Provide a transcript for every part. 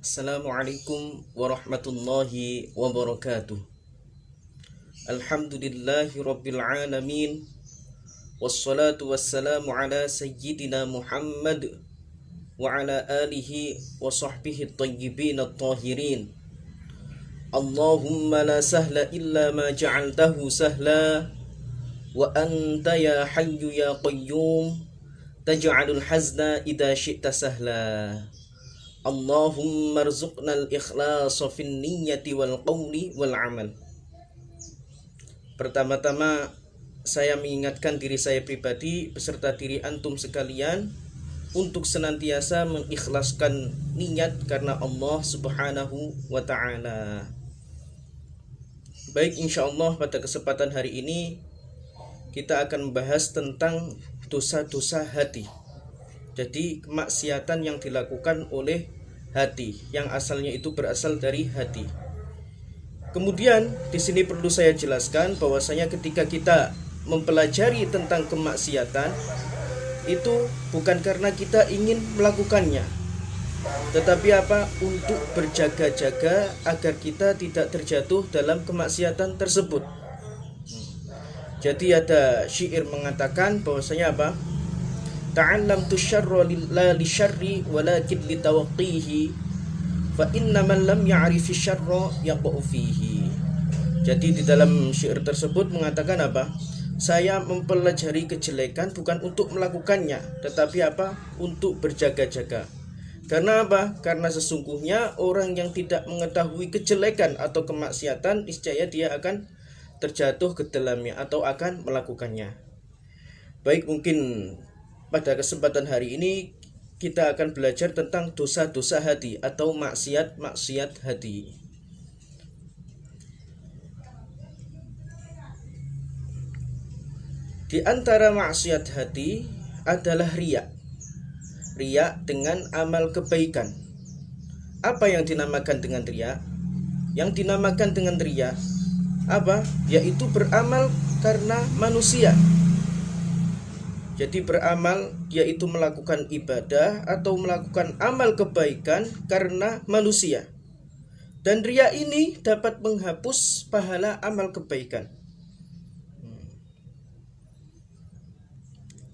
Assalamualaikum warahmatullahi wabarakatuh. Alhamdulillahi rabbil alamin. Wassalatu wassalamu ala sayyidina Muhammad wa ala alihi wa sahbihi tayyibin at-tahirin. Allahumma la sahla illa ma ja'altahu sahla wa anta ya hayyu ya qayyum taj'alul hazna idha syi'ta sahla. Allahumma rzuqnal ikhlasa fin niyyati wal qawli wal amal. Pertama-tama saya mengingatkan diri saya pribadi beserta diri antum sekalian untuk senantiasa mengikhlaskan niat karena Allah Subhanahu wa taala. Baik, insyaallah pada kesempatan hari ini kita akan membahas tentang dosa-dosa hati. Jadi kemaksiatan yang dilakukan oleh hati, yang asalnya itu berasal dari hati. Kemudian di sini perlu saya jelaskan bahwasanya ketika kita mempelajari tentang kemaksiatan itu bukan karena kita ingin melakukannya, tetapi untuk berjaga-jaga agar kita tidak terjatuh dalam kemaksiatan tersebut. Jadi ada syair mengatakan bahwasanya Ta'allamtu syarra la li syarri walakin li tawqihi fa inna man lam ya'rifi syarra yaqa'u fihi. Jadi di dalam syair tersebut mengatakan saya mempelajari kejelekan bukan untuk melakukannya, tetapi untuk berjaga-jaga. Karena Karena sesungguhnya orang yang tidak mengetahui kejelekan atau kemaksiatan, niscaya dia akan terjatuh ke dalamnya atau akan melakukannya. Baik, mungkin pada kesempatan hari ini kita akan belajar tentang dosa-dosa hati atau maksiat-maksiat hati. Di antara maksiat hati adalah riya. Riya dengan amal kebaikan. Apa yang dinamakan dengan riya? Yang dinamakan dengan riya yaitu beramal karena manusia. Jadi beramal yaitu melakukan ibadah atau melakukan amal kebaikan karena manusia. Dan riya ini dapat menghapus pahala amal kebaikan.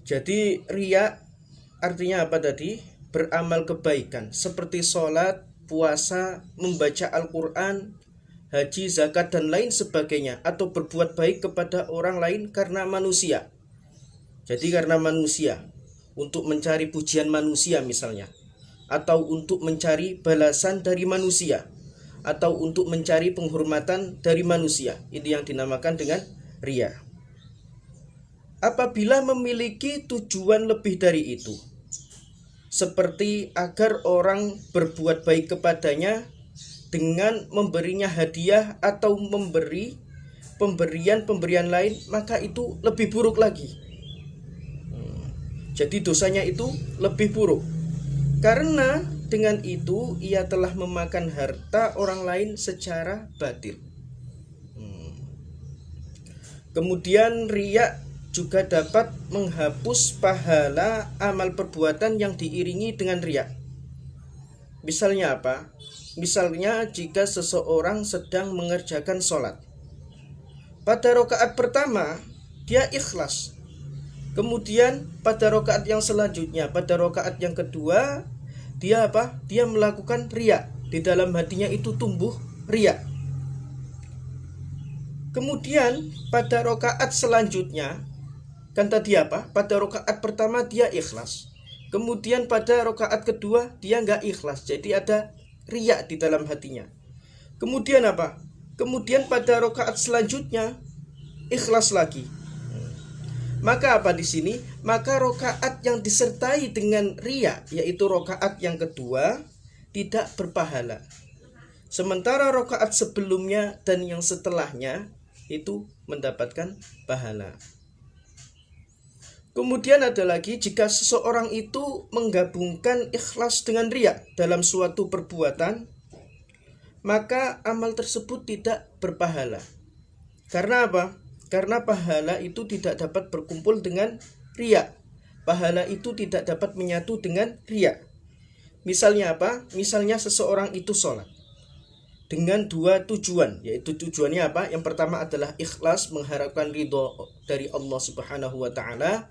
Jadi riya artinya apa tadi? Beramal kebaikan seperti sholat, puasa, membaca Al-Quran, haji, zakat dan lain sebagainya, atau berbuat baik kepada orang lain karena manusia. Jadi karena manusia, untuk mencari pujian manusia misalnya, atau untuk mencari balasan dari manusia, atau untuk mencari penghormatan dari manusia. Ini yang dinamakan dengan riya. Apabila memiliki tujuan lebih dari itu, seperti agar orang berbuat baik kepadanya dengan memberinya hadiah atau memberi pemberian lain, maka itu lebih buruk lagi. Jadi dosanya itu lebih buruk. Karena dengan itu ia telah memakan harta orang lain secara batil. Kemudian riya juga dapat menghapus pahala amal perbuatan yang diiringi dengan riya. Misalnya Misalnya jika seseorang sedang mengerjakan sholat, pada rakaat pertama dia ikhlas. Kemudian pada rakaat yang selanjutnya, pada rakaat yang kedua, dia Dia melakukan riya. Di dalam hatinya itu tumbuh riya. Kemudian pada rakaat selanjutnya, kan tadi pada rakaat pertama dia ikhlas. Kemudian pada rakaat kedua dia enggak ikhlas. Jadi ada riya di dalam hatinya. Kemudian Kemudian pada rakaat selanjutnya ikhlas lagi. Maka di sini? Maka rakaat yang disertai dengan riya, yaitu rakaat yang kedua, tidak berpahala. Sementara rakaat sebelumnya dan yang setelahnya itu mendapatkan pahala. Kemudian ada lagi, jika seseorang itu menggabungkan ikhlas dengan riya dalam suatu perbuatan, maka amal tersebut tidak berpahala. Karena Karena pahala itu tidak dapat berkumpul dengan riya. Pahala itu tidak dapat menyatu dengan riya. Misalnya apa? Misalnya seseorang itu sholat dengan dua tujuan, yaitu tujuannya apa? Yang pertama adalah ikhlas, mengharapkan ridho dari Allah Subhanahu wa taala.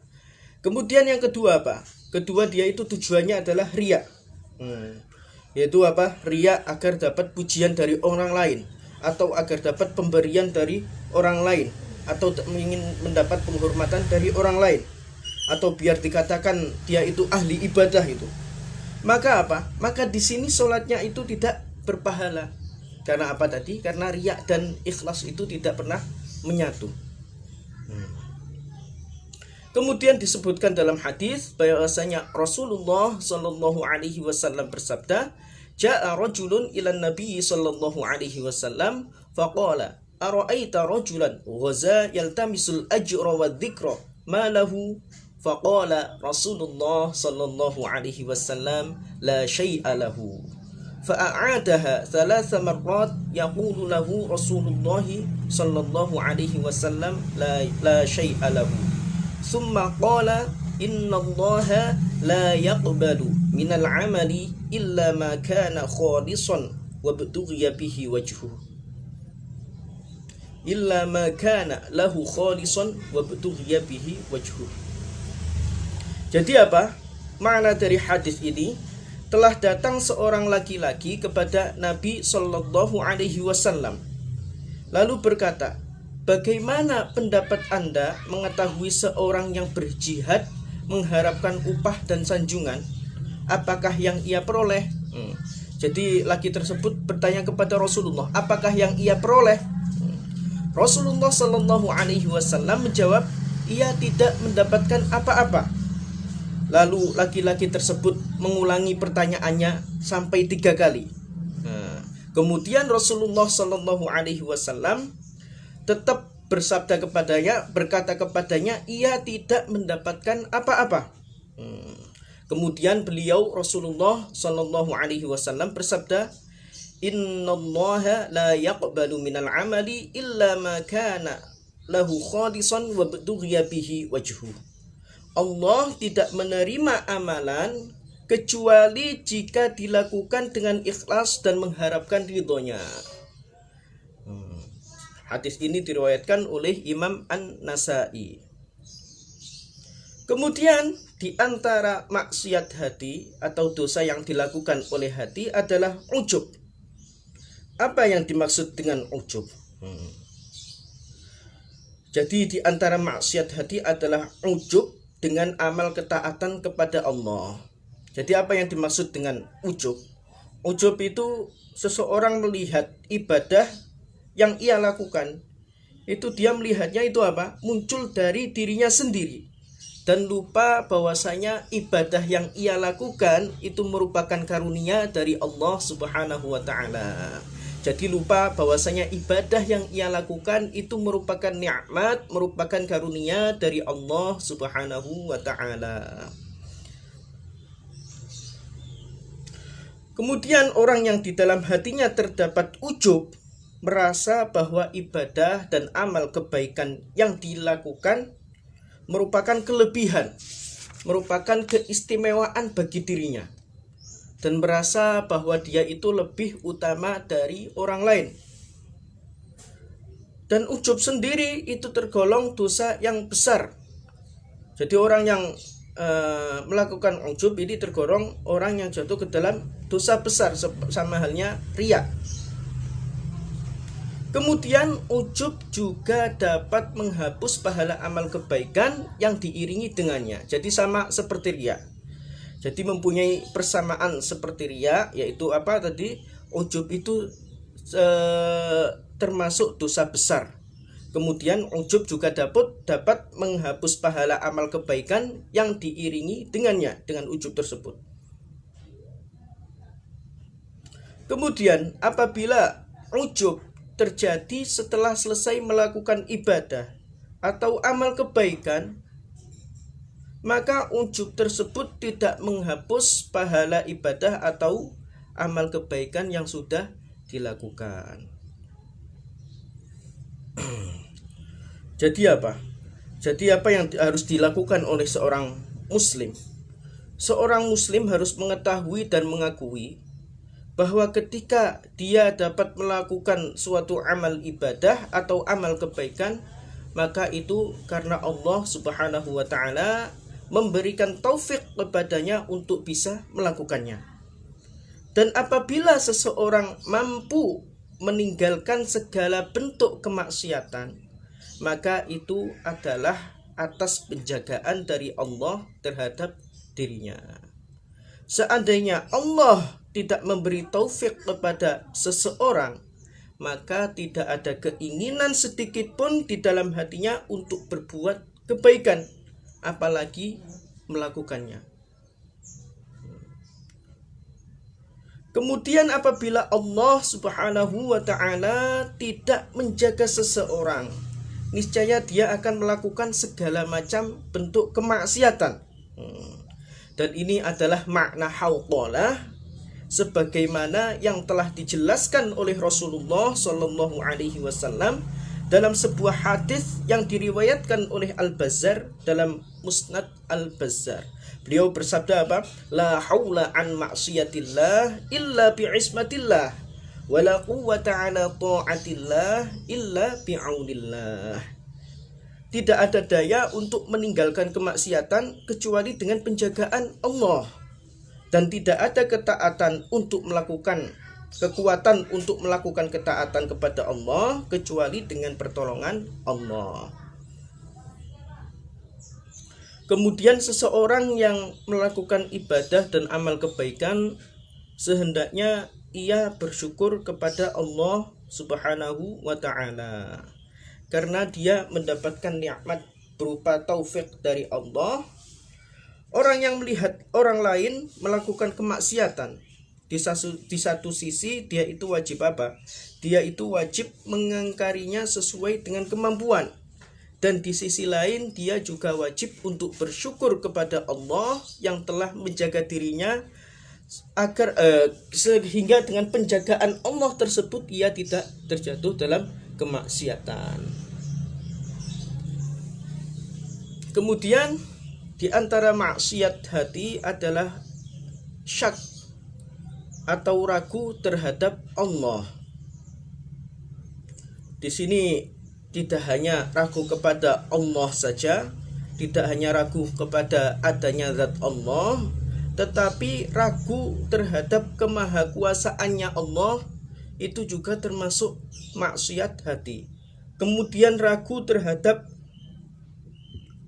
Kemudian yang kedua apa? Kedua dia itu tujuannya adalah riya. Yaitu apa? Riya agar dapat pujian dari orang lain, atau agar dapat pemberian dari orang lain, atau ingin mendapat penghormatan dari orang lain, atau biar dikatakan dia itu ahli ibadah itu. Maka apa? Maka di sini sholatnya itu tidak berpahala. Karena apa tadi? Karena riya dan ikhlas itu tidak pernah menyatu. Kemudian disebutkan dalam hadis bahwasanya Rasulullah Shallallahu Alaihi Wasallam bersabda, "Ja'a rajulun ilan Nabi Shallallahu Alaihi Wasallam, faqala, ara'aita rajulan ghaza yaltamisul ajra wa dzikra, ma lahu?" Faqala Rasulullah Shallallahu Alaihi Wasallam, "La syai'a lahu." فأعادها 3 مرات يقول له رسول الله صلى الله عليه وسلم لا شيء له ثم قال إن الله لا يقبل من العمل إلا ما كان خالصا وابتغي به وجهه إلا ما كان له خالصا وابتغي به وجهه. Jadi apa? Makna dari hadis ini, telah datang seorang laki-laki kepada Nabi Shallallahu Alaihi Wasallam, lalu berkata, bagaimana pendapat Anda mengetahui seorang yang berjihad mengharapkan upah dan sanjungan, apakah yang ia peroleh? Jadi laki tersebut bertanya kepada Rasulullah, apakah yang ia peroleh? Rasulullah Shallallahu Alaihi Wasallam menjawab, ia tidak mendapatkan apa-apa. Lalu laki-laki tersebut mengulangi pertanyaannya sampai 3 kali. Kemudian Rasulullah Shallallahu Alaihi Wasallam tetap bersabda kepadanya, berkata kepadanya, ia tidak mendapatkan apa-apa. Kemudian beliau Rasulullah Shallallahu Alaihi Wasallam bersabda, Innallaha la yaqbalu minal amali illa ma kana lahu khalisan wa btughiya bihi wajhu. Allah tidak menerima amalan kecuali jika dilakukan dengan ikhlas dan mengharapkan ridhonya. Hadis ini diriwayatkan oleh Imam An-Nasai. Kemudian di antara maksiat hati atau dosa yang dilakukan oleh hati adalah ujub. Apa yang dimaksud dengan ujub? Jadi di antara maksiat hati adalah ujub dengan amal ketaatan kepada Allah. Jadi apa yang dimaksud dengan ujub? Ujub itu seseorang melihat ibadah yang ia lakukan, itu dia melihatnya itu apa? Muncul dari dirinya sendiri, dan lupa bahwasanya ibadah yang ia lakukan itu merupakan karunia dari Allah Subhanahu wa taala. Jadi lupa bahwasanya ibadah yang ia lakukan itu merupakan nikmat, merupakan karunia dari Allah Subhanahu wa taala. Kemudian orang yang di dalam hatinya terdapat ujub, merasa bahwa ibadah dan amal kebaikan yang dilakukan merupakan kelebihan, merupakan keistimewaan bagi dirinya, dan merasa bahwa dia itu lebih utama dari orang lain. Dan ujub sendiri itu tergolong dosa yang besar. Jadi orang yang melakukan ujub ini tergolong orang yang jatuh ke dalam dosa besar, sama halnya riya. Kemudian ujub juga dapat menghapus pahala amal kebaikan yang diiringi dengannya. Jadi sama seperti riya. Jadi mempunyai persamaan seperti riya, yaitu apa tadi? Ujub itu termasuk dosa besar. Kemudian ujub juga dapat menghapus pahala amal kebaikan yang diiringi dengannya, dengan ujub tersebut. Kemudian apabila ujub terjadi setelah selesai melakukan ibadah atau amal kebaikan, maka ujub tersebut tidak menghapus pahala ibadah atau amal kebaikan yang sudah dilakukan. Jadi apa? Jadi apa yang harus dilakukan oleh seorang muslim? seorang muslim harus mengetahui dan mengakui bahwa ketika dia dapat melakukan suatu amal ibadah atau amal kebaikan, maka itu karena Allah Subhanahu wa taala memberikan taufik kepadanya untuk bisa melakukannya. Dan apabila seseorang mampu meninggalkan segala bentuk kemaksiatan, maka itu adalah atas penjagaan dari Allah terhadap dirinya. Seandainya Allah tidak memberi taufik kepada seseorang, maka tidak ada keinginan sedikit pun di dalam hatinya untuk berbuat kebaikan, apalagi melakukannya. Kemudian apabila Allah Subhanahu wa taala tidak menjaga seseorang, niscaya dia akan melakukan segala macam bentuk kemaksiatan. Dan ini adalah makna hawqalah sebagaimana yang telah dijelaskan oleh Rasulullah Shallallahu alaihi wasallam dalam sebuah hadis yang diriwayatkan oleh Al-Bazzar dalam Musnad Al-Bazzar. Beliau bersabda apa? La haula an maksiatillah illa bi'ismatillah wa la quwwata ala ta'atillah illa bi'aunillah. Tidak ada daya untuk meninggalkan kemaksiatan kecuali dengan penjagaan Allah. Dan tidak ada ketaatan untuk melakukan kekuatan untuk melakukan ketaatan kepada Allah kecuali dengan pertolongan Allah. Kemudian seseorang yang melakukan ibadah dan amal kebaikan, sehendaknya ia bersyukur kepada Allah Subhanahu wa ta'ala, karena dia mendapatkan nikmat berupa taufik dari Allah. Orang yang melihat orang lain melakukan kemaksiatan, di satu sisi dia itu wajib apa? Dia itu wajib mengingkarinya sesuai dengan kemampuan. Dan di sisi lain dia juga wajib untuk bersyukur kepada Allah yang telah menjaga dirinya agar sehingga dengan penjagaan Allah tersebut ia tidak terjatuh dalam kemaksiatan. Kemudian di antara maksiat hati adalah syak atau ragu terhadap Allah. Di sini tidak hanya ragu kepada Allah saja, tidak hanya ragu kepada adanya zat Allah, tetapi ragu terhadap kemahakuasaannya Allah, itu juga termasuk maksiat hati. Kemudian ragu terhadap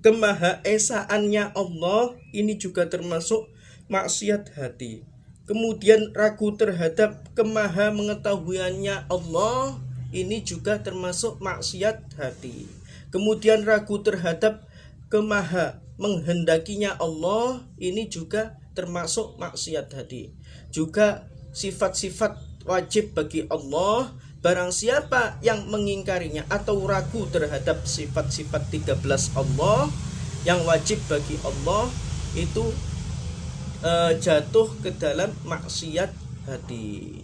kemahaesaannya Allah, ini juga termasuk maksiat hati. Kemudian ragu terhadap kemaha mengetahuiannya Allah, ini juga termasuk maksiat hati. Kemudian ragu terhadap kemaha menghendakinya Allah, ini juga termasuk maksiat hati. Juga sifat-sifat wajib bagi Allah, barang siapa yang mengingkarinya atau ragu terhadap sifat-sifat 13 Allah yang wajib bagi Allah, itu jatuh ke dalam maksiat hati.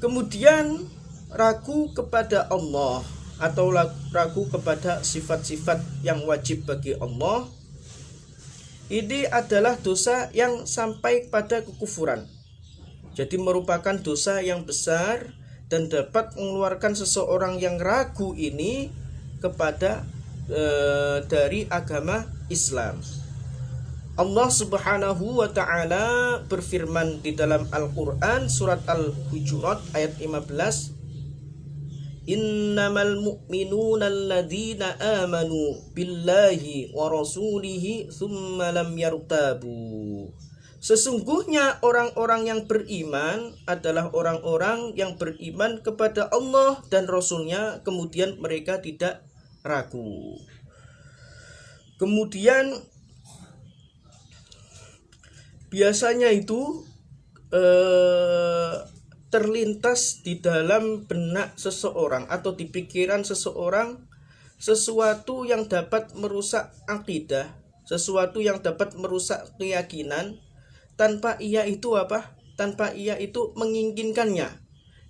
Kemudian ragu kepada Allah atau ragu kepada sifat-sifat yang wajib bagi Allah, ini adalah dosa yang sampai pada kekufuran. Jadi merupakan dosa yang besar dan dapat mengeluarkan seseorang yang ragu ini kepada dari agama Islam. Allah Subhanahu wa ta'ala berfirman di dalam Al-Quran surat Al-Hujurat ayat 15, Innamal mu'minuna alladhina amanu billahi wa rasulihi thumma lam yartabu. Sesungguhnya orang-orang yang beriman adalah orang-orang yang beriman kepada Allah dan Rasulnya, kemudian mereka tidak ragu. Kemudian biasanya itu terlintas di dalam benak seseorang atau di pikiran seseorang sesuatu yang dapat merusak akidah, sesuatu yang dapat merusak keyakinan tanpa ia itu apa? Tanpa ia itu menginginkannya.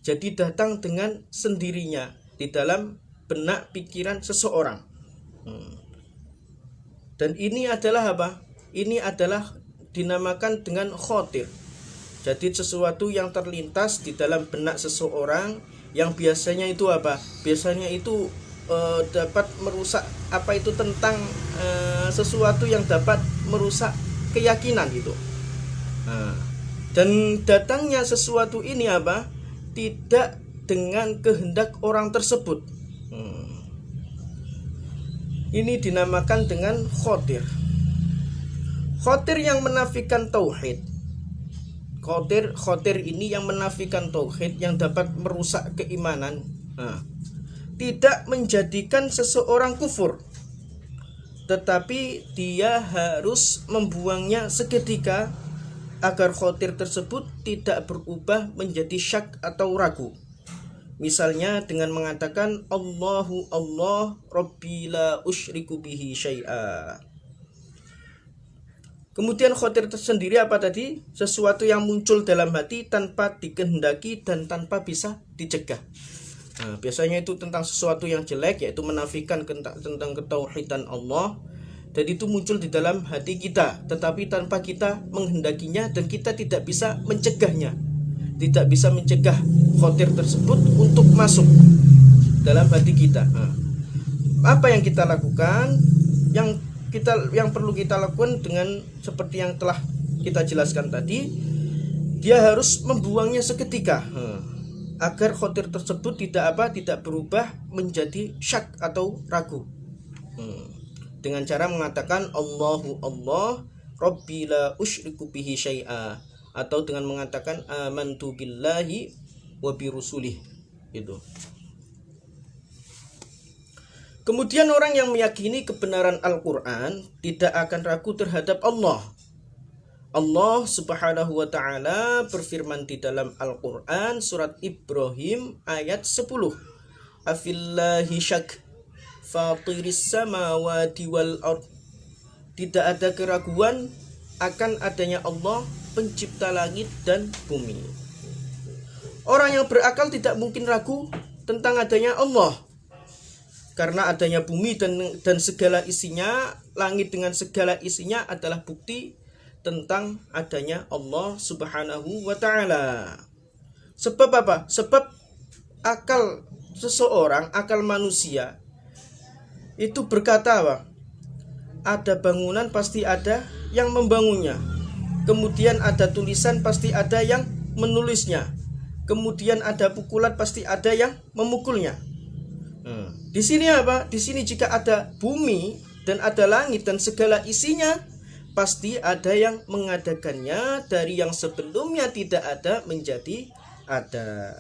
Jadi datang dengan sendirinya di dalam benak pikiran seseorang. Dan ini adalah apa? Ini adalah dinamakan dengan khotir. Jadi sesuatu yang terlintas di dalam benak seseorang yang biasanya itu apa? Biasanya itu dapat merusak apa itu tentang sesuatu yang dapat merusak keyakinan gitu. Dan datangnya sesuatu ini apa? Tidak dengan kehendak orang tersebut. Ini dinamakan dengan khotir. Khotir yang menafikan tauhid. Khotir ini yang menafikan tauhid, yang dapat merusak keimanan. Tidak menjadikan seseorang kufur, tetapi dia harus membuangnya seketika agar khotir tersebut tidak berubah menjadi syak atau ragu. Misalnya dengan mengatakan Allahu Allah Rabbi la usyriku bihi syai'a. Kemudian khotir tersendiri apa tadi? Sesuatu yang muncul dalam hati tanpa dikehendaki dan tanpa bisa dicegah. Biasanya itu tentang sesuatu yang jelek, yaitu menafikan tentang ketauhidan Allah, dan itu muncul di dalam hati kita, tetapi tanpa kita menghendakinya dan kita tidak bisa mencegahnya, tidak bisa mencegah khotir tersebut untuk masuk dalam hati kita. Apa yang kita lakukan? Yang perlu kita lakukan dengan seperti yang telah kita jelaskan tadi, dia harus membuangnya seketika agar khotir tersebut tidak berubah menjadi syak atau ragu. Dengan cara mengatakan Allahu Allah Rabbi la usyriku bihi syai'a, atau dengan mengatakan amantu billahi wa bi rusulih gitu. Kemudian orang yang meyakini kebenaran Al-Quran tidak akan ragu terhadap Allah. Allah subhanahu wa ta'ala berfirman di dalam Al-Quran surat Ibrahim ayat 10. Afillahi syak fatiris samawati wal ard. Tidak ada keraguan akan adanya Allah pencipta langit dan bumi. Orang yang berakal tidak mungkin ragu tentang adanya Allah, karena adanya bumi dan segala isinya, langit dengan segala isinya adalah bukti tentang adanya Allah subhanahu wa ta'ala. Sebab apa? Sebab akal seseorang, akal manusia itu berkata apa? Ada bangunan pasti ada yang membangunnya. Kemudian ada tulisan pasti ada yang menulisnya. Kemudian ada pukulan pasti ada yang memukulnya. Di sini apa? Di sini jika ada bumi dan ada langit dan segala isinya, pasti ada yang mengadakannya, dari yang sebelumnya tidak ada menjadi ada.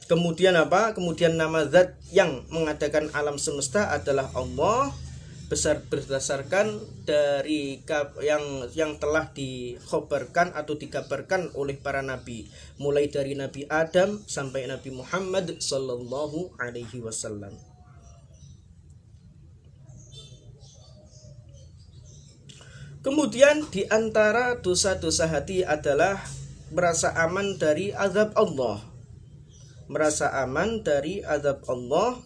Kemudian apa? Kemudian nama zat yang mengadakan alam semesta adalah Allah, berdasarkan dari yang telah dikhabarkan atau dikabarkan oleh para nabi, mulai dari Nabi Adam sampai Nabi Muhammad sallallahu alaihi wasallam. Kemudian di antara dosa-dosa hati adalah merasa aman dari azab Allah. Merasa aman dari azab Allah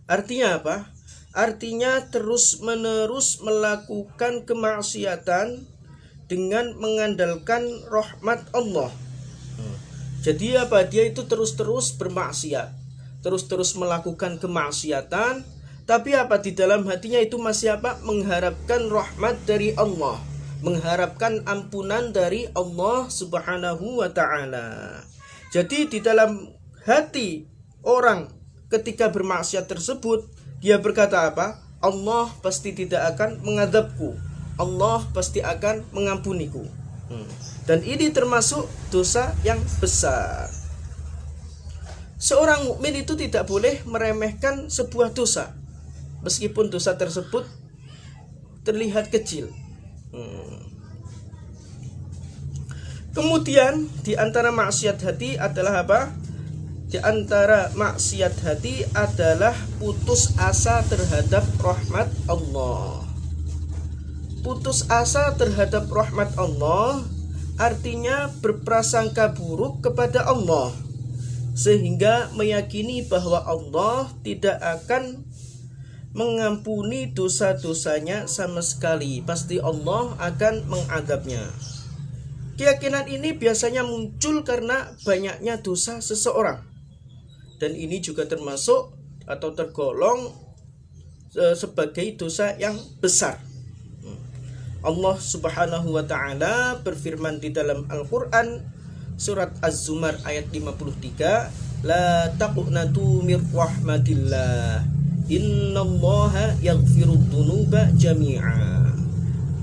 artinya apa? Artinya terus-menerus melakukan kemaksiatan dengan mengandalkan rahmat Allah. Jadi apa? Dia itu terus-terus bermaksiat, terus-terus melakukan kemaksiatan, tapi apa? Di dalam hatinya itu masih apa? Mengharapkan rahmat dari Allah, mengharapkan ampunan dari Allah subhanahu wa ta'ala. Jadi di dalam hati orang ketika bermaksiat tersebut, dia berkata apa? Allah pasti tidak akan mengadabku, Allah pasti akan mengampuniku. Dan ini termasuk dosa yang besar. Seorang mukmin itu tidak boleh meremehkan sebuah dosa, meskipun dosa tersebut terlihat kecil. Kemudian di antara maksiat hati adalah apa? Di antara maksiat hati adalah putus asa terhadap rahmat Allah. Putus asa terhadap rahmat Allah artinya berprasangka buruk kepada Allah, sehingga meyakini bahwa Allah tidak akan mengampuni dosa-dosanya sama sekali. Pasti Allah akan mengadabnya. Keyakinan ini biasanya muncul karena banyaknya dosa seseorang. Dan ini juga termasuk atau tergolong sebagai dosa yang besar. Allah Subhanahu wa taala berfirman di dalam Al-Qur'an surat Az-Zumar ayat 53, la taqnatu mir rahmatillah innallaha yaghfirud dzunuba jami'a.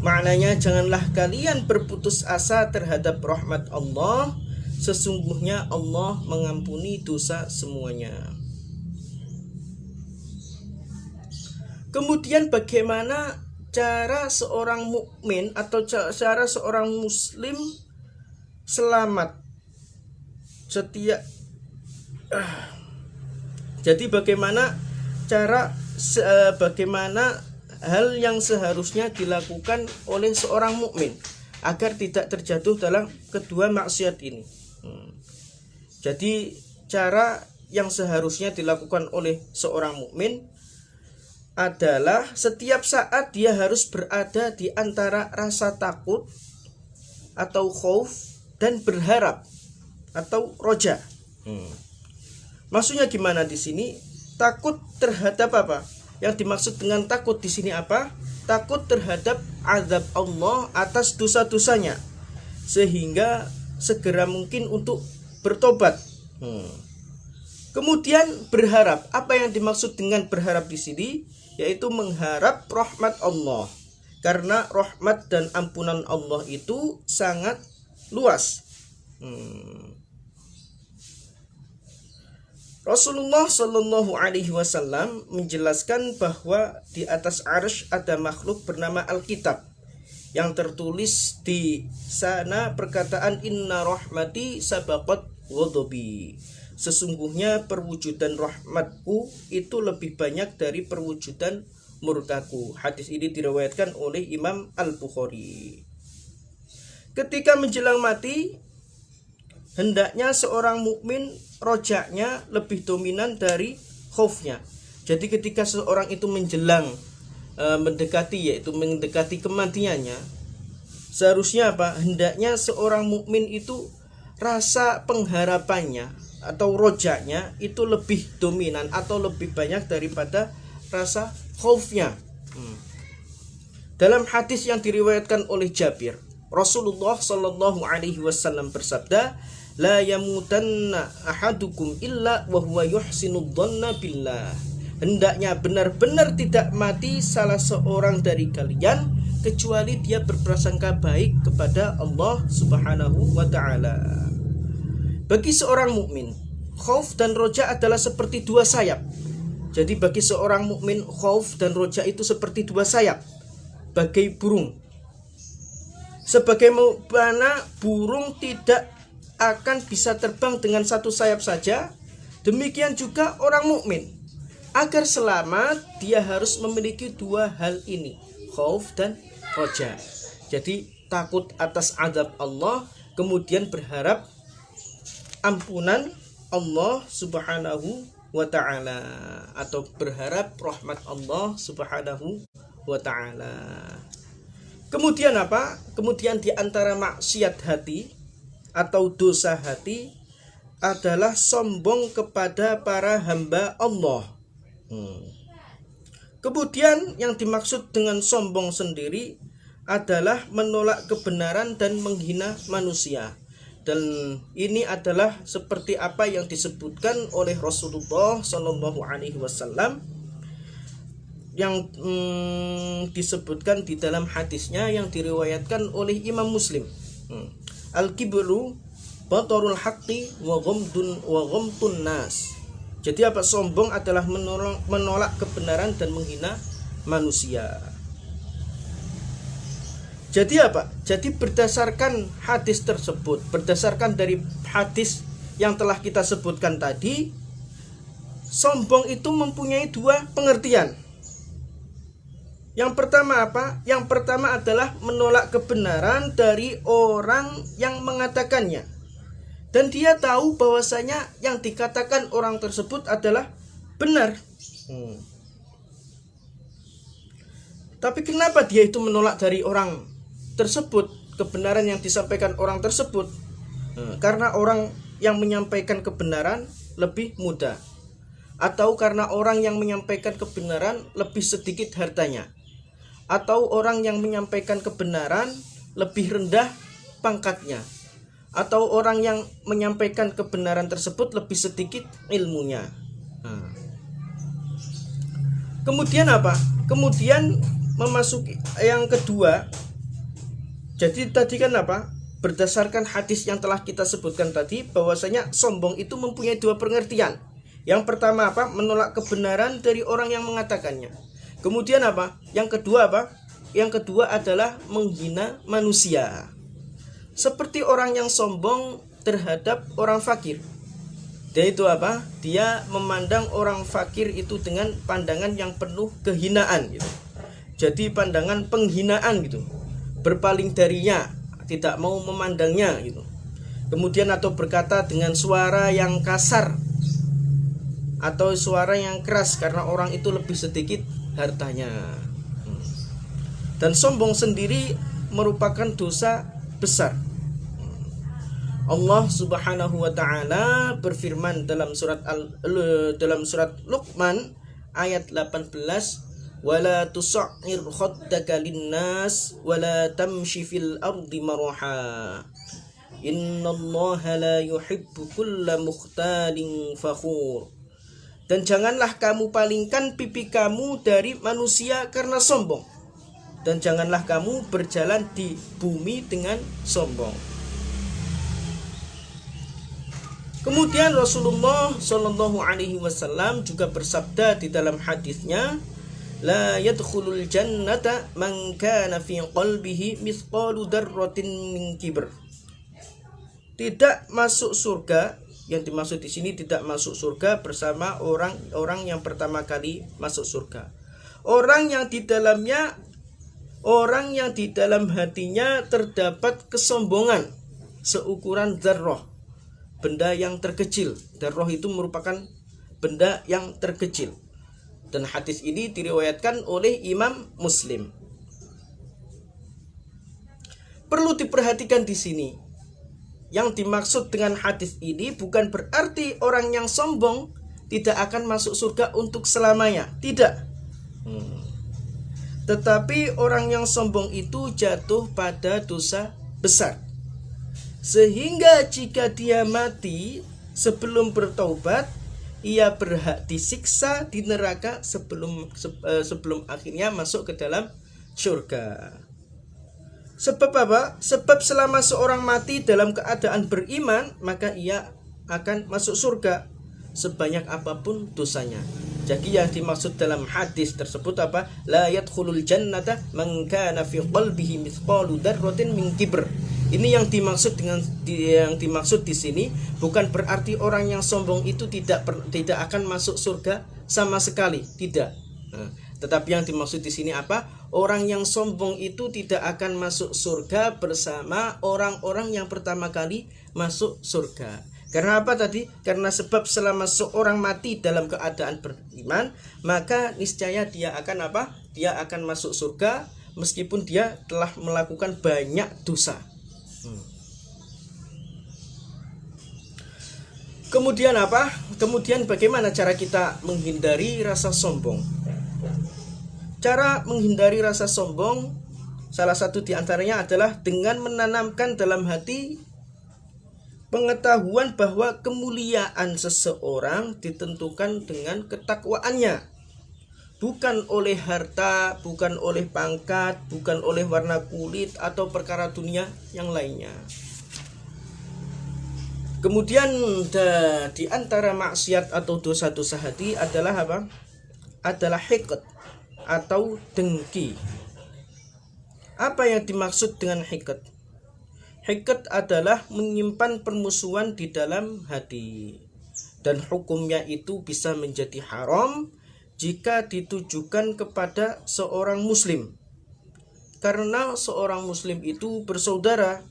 Maknanya janganlah kalian berputus asa terhadap rahmat Allah, sesungguhnya Allah mengampuni dosa semuanya. Kemudian bagaimana cara seorang mukmin atau cara seorang muslim selamat jadi bagaimana hal yang seharusnya dilakukan oleh seorang mukmin agar tidak terjatuh dalam kedua maksiat ini. Jadi cara yang seharusnya dilakukan oleh seorang mukmin adalah setiap saat dia harus berada di antara rasa takut atau khauf dan berharap atau roja. Maksudnya gimana di sini? Takut terhadap apa? Yang dimaksud dengan takut di sini apa? Takut terhadap azab Allah atas dosa-dosanya, sehingga segera mungkin untuk bertobat. Kemudian berharap. Apa yang dimaksud dengan berharap di sini? Yaitu mengharap rahmat Allah. Karena rahmat dan ampunan Allah itu sangat luas. Rasulullah Shallallahu Alaihi Wasallam menjelaskan bahwa di atas arsy ada makhluk bernama Alkitab, yang tertulis di sana perkataan inna rahmati sabaqat ghadabi. Sesungguhnya perwujudan rahmatku itu lebih banyak dari perwujudan murkaku. Hadis ini diriwayatkan oleh Imam Al-Bukhari. Ketika menjelang mati, hendaknya seorang mukmin rojaknya lebih dominan dari khaufnya. Jadi ketika seorang itu menjelang mendekati kematiannya, seharusnya apa? Hendaknya seorang mukmin itu rasa pengharapannya atau rojaknya itu lebih dominan atau lebih banyak daripada rasa khaufnya. Dalam hadis yang diriwayatkan oleh Jabir, Rasulullah Shallallahu Alaihi Wasallam bersabda, la yamutanna ahadukum illa wa huwa yuhsinu dhanna billah. Hendaknya benar-benar tidak mati salah seorang dari kalian kecuali dia berprasangka baik kepada Allah Subhanahu wa taala. Bagi seorang mukmin, khauf dan roja adalah seperti dua sayap. Jadi bagi seorang mukmin, khauf dan roja itu seperti dua sayap, bagai burung. Sebagaimana burung tidak akan bisa terbang dengan satu sayap saja, demikian juga orang mukmin. Agar selamat, dia harus memiliki dua hal ini, khauf dan roja. Jadi takut atas azab Allah, kemudian berharap ampunan Allah Subhanahu wa ta'ala, atau berharap rahmat Allah Subhanahu wa ta'ala. Kemudian apa? Kemudian di antara maksiat hati atau dosa hati adalah sombong kepada para hamba Allah. Kemudian yang dimaksud dengan sombong sendiri adalah menolak kebenaran dan menghina manusia. Dan ini adalah seperti apa yang disebutkan oleh Rasulullah Shallallahu Alaihi Wasallam yang disebutkan di dalam hadisnya yang diriwayatkan oleh Imam Muslim. Al-kibru batarul haqqi wa ghamtun nas. Jadi apa? Sombong adalah menolak kebenaran dan menghina manusia. Jadi apa? Jadi berdasarkan hadis tersebut, berdasarkan dari hadis yang telah kita sebutkan tadi, sombong itu mempunyai dua pengertian. Yang pertama apa? Yang pertama adalah menolak kebenaran dari orang yang mengatakannya. Dan dia tahu bahwasanya yang dikatakan orang tersebut adalah benar. Tapi kenapa dia itu menolak dari orang tersebut, kebenaran yang disampaikan orang tersebut? Karena orang yang menyampaikan kebenaran lebih muda, atau karena orang yang menyampaikan kebenaran lebih sedikit hartanya, atau orang yang menyampaikan kebenaran lebih rendah pangkatnya, atau orang yang menyampaikan kebenaran tersebut lebih sedikit ilmunya. Kemudian apa? Kemudian memasuki yang kedua. Jadi tadi kan apa? Berdasarkan hadis yang telah kita sebutkan tadi, bahwasanya sombong itu mempunyai dua pengertian. Yang pertama apa? Menolak kebenaran dari orang yang mengatakannya. Kemudian apa? Yang kedua apa? Yang kedua adalah menghina manusia. Seperti orang yang sombong terhadap orang fakir. Dia itu apa? Dia memandang orang fakir itu dengan pandangan yang penuh kehinaan gitu. Jadi pandangan penghinaan gitu. Berpaling darinya, tidak mau memandangnya gitu. Kemudian atau berkata dengan suara yang kasar atau suara yang keras karena orang itu lebih sedikit hartanya. Dan sombong sendiri merupakan dosa besar. Allah Subhanahu wa taala berfirman dalam surat Luqman ayat 18, wala tus'ir khaddaka linnas wala tamshi fil ardi maraha innallaha la yuhibbu kulla mukhtalin fakhur. Dan janganlah kamu palingkan pipi kamu dari manusia karena sombong, dan janganlah kamu berjalan di bumi dengan sombong. Kemudian Rasulullah Shallallahu Alaihi Wasallam juga bersabda di dalam hadisnya, la yadkhulul jannata man kana fi qalbihi mithqalu dzarratin min kibr. Tidak masuk surga, yang dimaksud di sini tidak masuk surga bersama orang yang pertama kali masuk surga. Orang yang di dalam hatinya terdapat kesombongan seukuran dzarrah, benda yang terkecil. Dzarrah itu merupakan benda yang terkecil. Dan hadis ini diriwayatkan oleh Imam Muslim. Perlu diperhatikan di sini, yang dimaksud dengan hadis ini bukan berarti orang yang sombong tidak akan masuk surga untuk selamanya. Tidak. Tetapi orang yang sombong itu jatuh pada dosa besar, sehingga jika dia mati sebelum bertaubat, ia berhak disiksa di neraka sebelum akhirnya masuk ke dalam surga. Sebab apa? Sebab selama seorang mati dalam keadaan beriman, maka ia akan masuk surga sebanyak apapun dosanya. Jadi yang dimaksud dalam hadis tersebut apa? La yadkhulul jannata man kana fi qalbihi mithqalu dzarratin min kibr. Ini yang dimaksud di sini bukan berarti orang yang sombong itu tidak akan masuk surga sama sekali, tidak. Tetapi yang dimaksud di sini apa? Orang yang sombong itu tidak akan masuk surga bersama orang-orang yang pertama kali masuk surga. Karena apa tadi? Karena sebab selama seorang mati dalam keadaan beriman, maka niscaya dia akan apa? Dia akan masuk surga meskipun dia telah melakukan banyak dosa. Kemudian apa? Kemudian bagaimana cara kita menghindari rasa sombong? Cara menghindari rasa sombong, salah satu di antaranya adalah dengan menanamkan dalam hati pengetahuan bahwa kemuliaan seseorang ditentukan dengan ketakwaannya, bukan oleh harta, bukan oleh pangkat, bukan oleh warna kulit atau perkara dunia yang lainnya. Kemudian di antara maksiat atau dosa-dosa hati adalah apa? Adalah hiqd atau dengki. Apa yang dimaksud dengan hiqd? Hiqd adalah menyimpan permusuhan di dalam hati, dan hukumnya itu bisa menjadi haram jika ditujukan kepada seorang muslim, karena seorang muslim itu bersaudara.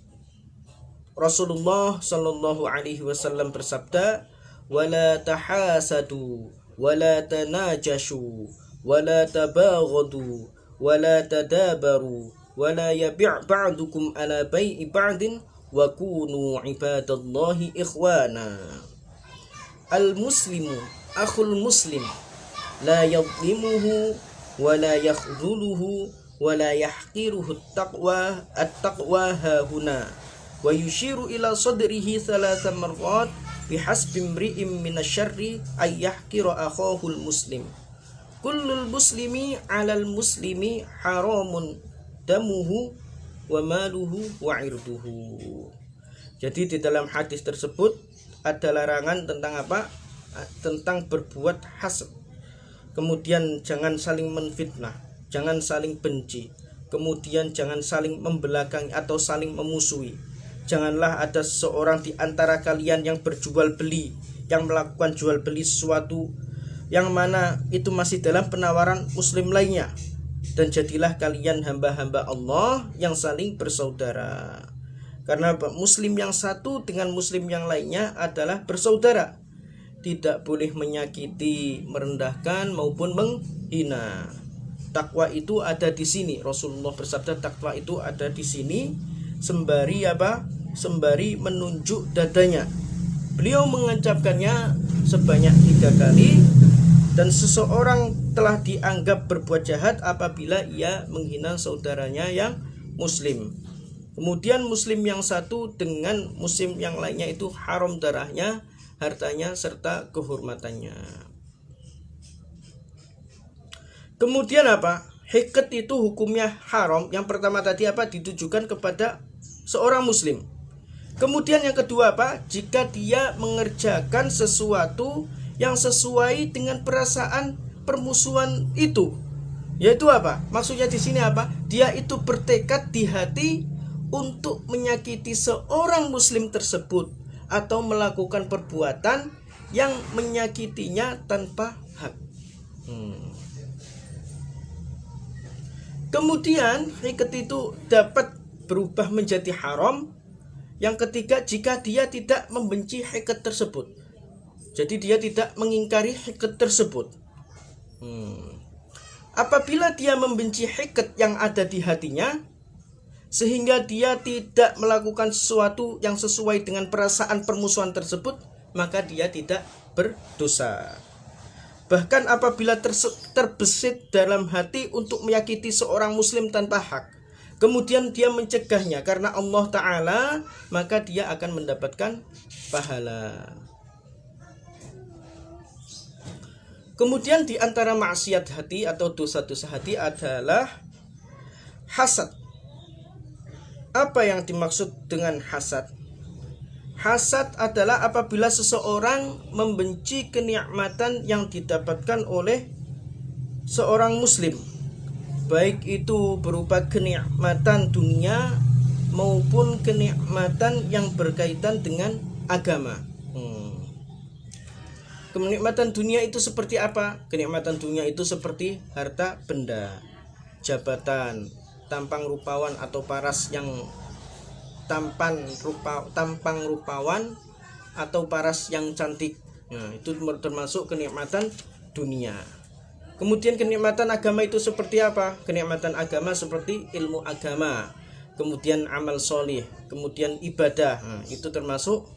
Rasulullah Shallallahu Alaihi Wasallam bersabda, wala tahasadu, wala tanajashu, wala tabaghadu, ولا تدابروا ولا يبع بعضكم على بيع بعض وكونوا عباد الله إخوانا المسلم أخو المسلم لا يظلمه ولا يخذله ولا يحقره التقوى ها هنا ويشير إلى صدره 3 مرات بحسب امرئ من الشر أن يحقر أخاه المسلم كل المسلم على المسلم حرام دمه وماله وعرضه. Jadi di dalam hadis tersebut ada larangan tentang apa? Tentang berbuat hasad. Kemudian jangan saling menfitnah, jangan saling benci. Kemudian jangan saling membelakangi atau saling memusuhi. Janganlah ada seseorang di antara kalian yang berjual beli, yang melakukan jual beli sesuatu yang mana itu masih dalam penawaran muslim lainnya. Dan jadilah kalian hamba-hamba Allah yang saling bersaudara. Karena muslim yang satu dengan muslim yang lainnya adalah bersaudara. Tidak boleh menyakiti, merendahkan maupun menghina. Takwa itu ada di sini. Rasulullah bersabda takwa itu ada di sini. Sembari apa? Sembari menunjuk dadanya. Beliau mengucapkannya sebanyak 3 kali. Dan seseorang telah dianggap berbuat jahat apabila ia menghina saudaranya yang muslim. Kemudian muslim yang satu dengan muslim yang lainnya itu haram darahnya, hartanya serta kehormatannya. Kemudian apa? Hiqat itu hukumnya haram. Yang pertama tadi apa? Ditujukan kepada seorang muslim. Kemudian yang kedua apa? Jika dia mengerjakan sesuatu yang sesuai dengan perasaan permusuhan itu. Yaitu apa? Maksudnya di sini apa? Dia itu bertekad di hati untuk menyakiti seorang muslim tersebut atau melakukan perbuatan yang menyakitinya tanpa hak. Kemudian hiqat itu dapat berubah menjadi haram. Yang ketiga, jika dia tidak membenci hiqat tersebut. Jadi dia tidak mengingkari hiqat tersebut. Apabila dia membenci hiqat yang ada di hatinya, sehingga dia tidak melakukan sesuatu yang sesuai dengan perasaan permusuhan tersebut, maka dia tidak berdosa. Bahkan apabila terbesit dalam hati untuk menyakiti seorang muslim tanpa hak, kemudian dia mencegahnya karena Allah Ta'ala, maka dia akan mendapatkan pahala. Kemudian di antara maksiat hati atau dosa-dosa hati adalah hasad. Apa yang dimaksud dengan hasad? Hasad adalah apabila seseorang membenci kenikmatan yang didapatkan oleh seorang muslim, baik itu berupa kenikmatan dunia maupun kenikmatan yang berkaitan dengan agama. Kenikmatan dunia itu seperti apa? Kenikmatan dunia itu seperti harta benda, jabatan, tampang rupawan atau paras yang tampang rupawan atau paras yang cantik. Nah, itu termasuk kenikmatan dunia. Kemudian kenikmatan agama itu seperti apa? Kenikmatan agama seperti ilmu agama, kemudian amal solih, kemudian ibadah. Nah, itu termasuk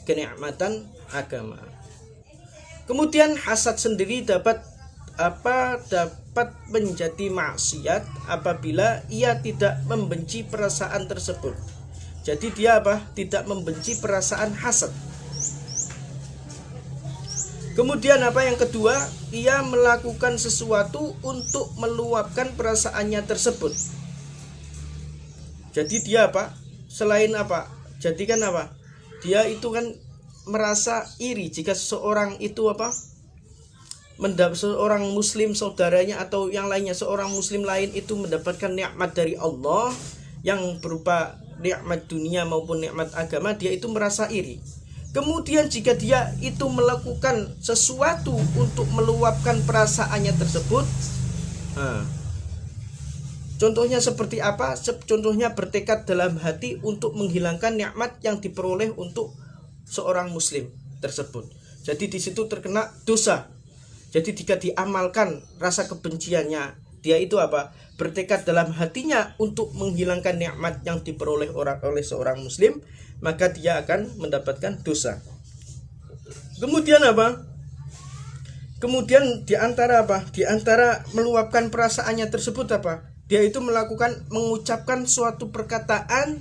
kenikmatan agama. Kemudian hasad sendiri dapat menjadi maksiat apabila ia tidak membenci perasaan tersebut. Jadi dia tidak membenci perasaan hasad. Kemudian yang kedua, ia melakukan sesuatu untuk meluapkan perasaannya tersebut. Jadi dia selain jadi kan dia itu kan merasa iri jika seseorang itu seorang muslim saudaranya atau yang lainnya, seorang muslim lain itu mendapatkan nikmat dari Allah yang berupa nikmat dunia maupun nikmat agama, dia itu merasa iri. Kemudian jika dia itu melakukan sesuatu untuk meluapkan perasaannya tersebut, contohnya seperti apa? Contohnya bertekad dalam hati untuk menghilangkan nikmat yang diperoleh untuk seorang muslim tersebut. Jadi di situ terkena dosa. Jadi jika diamalkan rasa kebenciannya dia itu apa? Bertekad dalam hatinya untuk menghilangkan nikmat yang diperoleh oleh seorang muslim, maka dia akan mendapatkan dosa. Kemudian apa? Kemudian di antara apa? Di antara meluapkan perasaannya tersebut apa? Dia itu mengucapkan suatu perkataan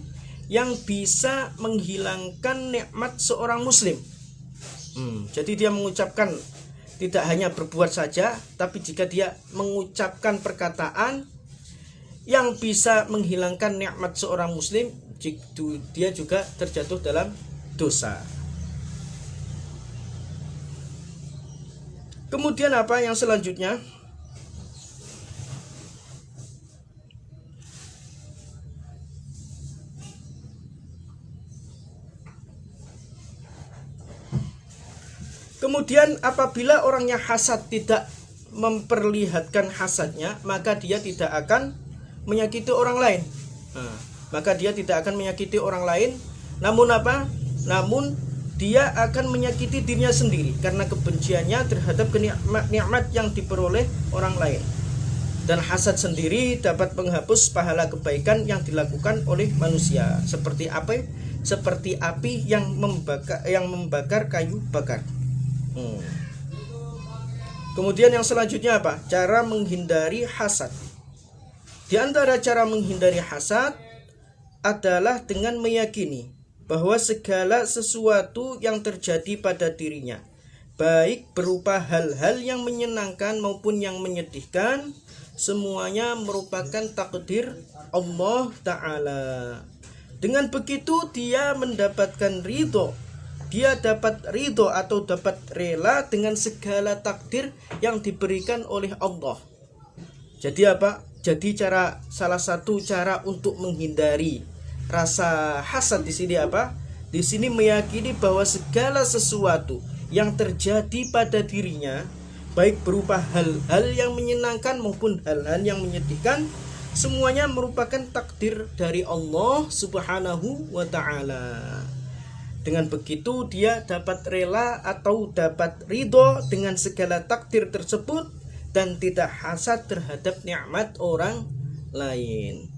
yang bisa menghilangkan nikmat seorang muslim. Jadi dia mengucapkan, tidak hanya berbuat saja, tapi jika dia mengucapkan perkataan yang bisa menghilangkan nikmat seorang muslim, dia juga terjatuh dalam dosa. Kemudian apa yang selanjutnya? Kemudian apabila orangnya hasad tidak memperlihatkan hasadnya, maka dia tidak akan menyakiti orang lain. Maka dia tidak akan menyakiti orang lain. Namun apa? Namun dia akan menyakiti dirinya sendiri karena kebenciannya terhadap nikmat yang diperoleh orang lain. Dan hasad sendiri dapat menghapus pahala kebaikan yang dilakukan oleh manusia. Seperti apa? Seperti api yang membakar kayu bakar. Kemudian yang selanjutnya apa? Cara menghindari hasad. Di antara cara menghindari hasad adalah dengan meyakini bahwa segala sesuatu yang terjadi pada dirinya, baik berupa hal-hal yang menyenangkan maupun yang menyedihkan, semuanya merupakan takdir Allah Ta'ala. Dengan begitu dia mendapatkan ridho. Dia dapat ridho atau dapat rela dengan segala takdir yang diberikan oleh Allah. Jadi apa? Jadi salah satu cara untuk menghindari rasa hasad di sini apa? Di sini meyakini bahwa segala sesuatu yang terjadi pada dirinya, baik berupa hal-hal yang menyenangkan maupun hal-hal yang menyedihkan, semuanya merupakan takdir dari Allah Subhanahu wa Ta'ala. Dengan begitu dia dapat rela atau dapat ridho dengan segala takdir tersebut dan tidak hasad terhadap nikmat orang lain.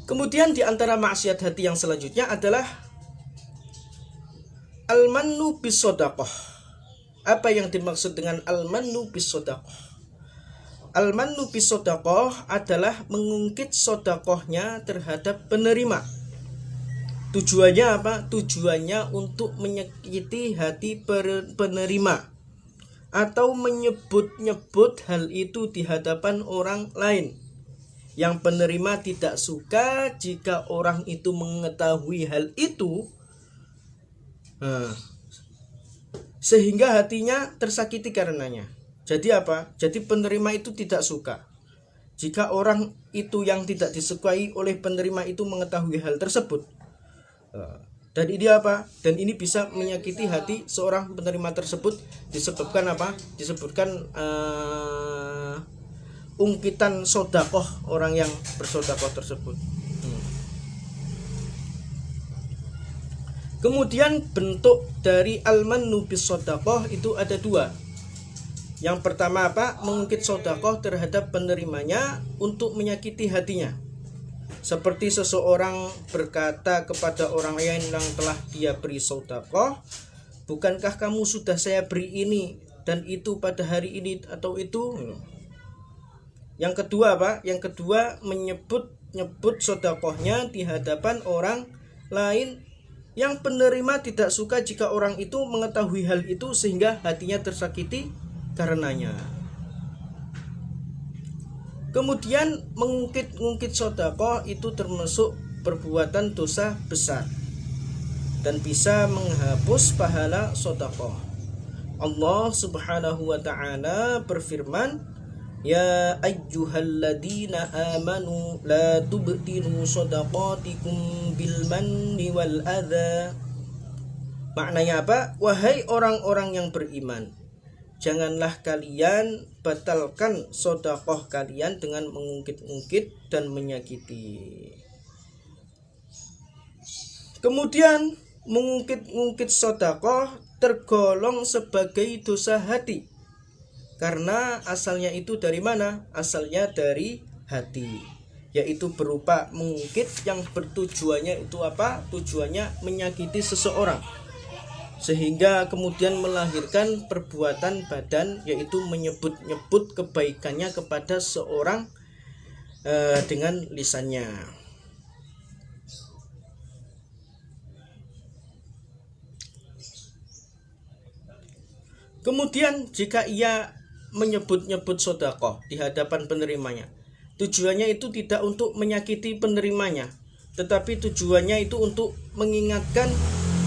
Kemudian di antara maksiat hati yang selanjutnya adalah al-mannu bis-shadaqah. Apa yang dimaksud dengan al-mannu bis-shadaqah? Al-mannu bis-shadaqah adalah mengungkit sedekahnya terhadap penerima. Tujuannya apa? Tujuannya untuk menyakiti hati penerima atau menyebut-nyebut hal itu di hadapan orang lain. Yang penerima tidak suka jika orang itu mengetahui hal itu, sehingga hatinya tersakiti karenanya. Jadi apa? Jadi penerima itu tidak suka jika orang itu yang tidak disukai oleh penerima itu mengetahui hal tersebut. Dan ini apa? Dan ini bisa menyakiti hati seorang penerima tersebut disebabkan apa? Disebutkan ungkitan sodakoh orang yang bersodakoh tersebut. Kemudian bentuk dari al-mannu bis-shadaqah itu ada dua. Yang pertama apa? Mengungkit sodakoh terhadap penerimanya untuk menyakiti hatinya. Seperti seseorang berkata kepada orang lain yang telah dia beri sodakoh, bukankah kamu sudah saya beri ini dan itu pada hari ini atau itu? Yang kedua apa? Yang kedua menyebut sodakohnya di hadapan orang lain yang penerima tidak suka jika orang itu mengetahui hal itu sehingga hatinya tersakiti karenanya. Kemudian mengungkit sodakoh itu termasuk perbuatan dosa besar dan bisa menghapus pahala sodakoh. Allah Subhanahu wa Ta'ala berfirman, Ya ayyuhalladzina amanu la tubtilu sadaqatikum bil manni wal adha. Maknanya apa? Wahai orang-orang yang beriman, janganlah kalian batalkan sedekah kalian dengan mengungkit-ungkit dan menyakiti. Kemudian mengungkit-ungkit sedekah tergolong sebagai dosa hati Karena asalnya itu dari mana? Asalnya dari hati, yaitu berupa mengungkit yang bertujuannya itu apa? Tujuannya menyakiti seseorang, sehingga kemudian melahirkan perbuatan badan, yaitu menyebut-nyebut kebaikannya kepada seorang dengan lisannya. Kemudian jika ia menyebut-nyebut sedekah di hadapan penerimanya, tujuannya itu tidak untuk menyakiti penerimanya, tetapi tujuannya itu untuk mengingatkan